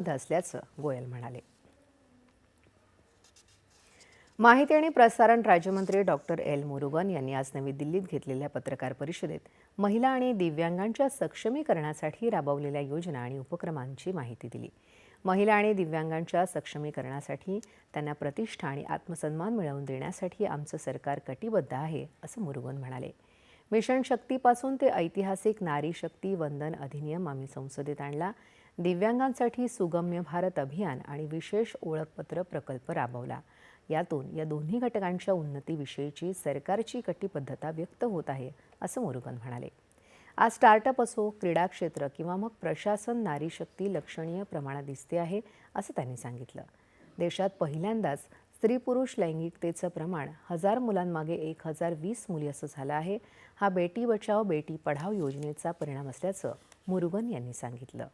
असल्याचं गोयल म्हणाले। माहिती आणि प्रसारण राज्यमंत्री डॉक्टर एल मुरुगन यांनी आज नवी दिल्लीत घेतलेल्या पत्रकार परिषदेत महिला आणि दिव्यांगांच्या सक्षमीकरणासाठी राबवलेल्या योजना आणि उपक्रमांची माहिती दिली। महिला आणि दिव्यांगांच्या सक्षमीकरणासाठी त्यांना प्रतिष्ठा आणि आत्मसन्मान मिळवून देण्यासाठी आमचं सरकार कटिबद्ध आहे, असं मुरुगन म्हणाले। मिशन शक्तीपासून ते ऐतिहासिक नारी शक्ती वंदन अधिनियम आम्ही संसदेत आणला, दिव्यांगांसाठी सुगम्य भारत अभियान आणि विशेष ओळखपत्र प्रकल्प राबवला। यातून या दोन्ही घटकांच्या उन्नतीविषयीची सरकारची कटिबद्धता व्यक्त होत आहे, असं मुरुगन म्हणाले। आज स्टार्टअप असो, क्रीडा क्षेत्र किंवा मग प्रशासन, नारी शक्ती लक्षणीय प्रमाणात दिसते आहे, असं त्यांनी सांगितलं। देशात पहिल्यांदाच स्त्री पुरुष लैंगिकतेचं प्रमाण 1000 मुलांमागे 1020 मुली असं झालं आहे। हा बेटी बचाओ बेटी पढाओ योजनेचा परिणाम असल्याचं मुरुगन यांनी सांगितलं।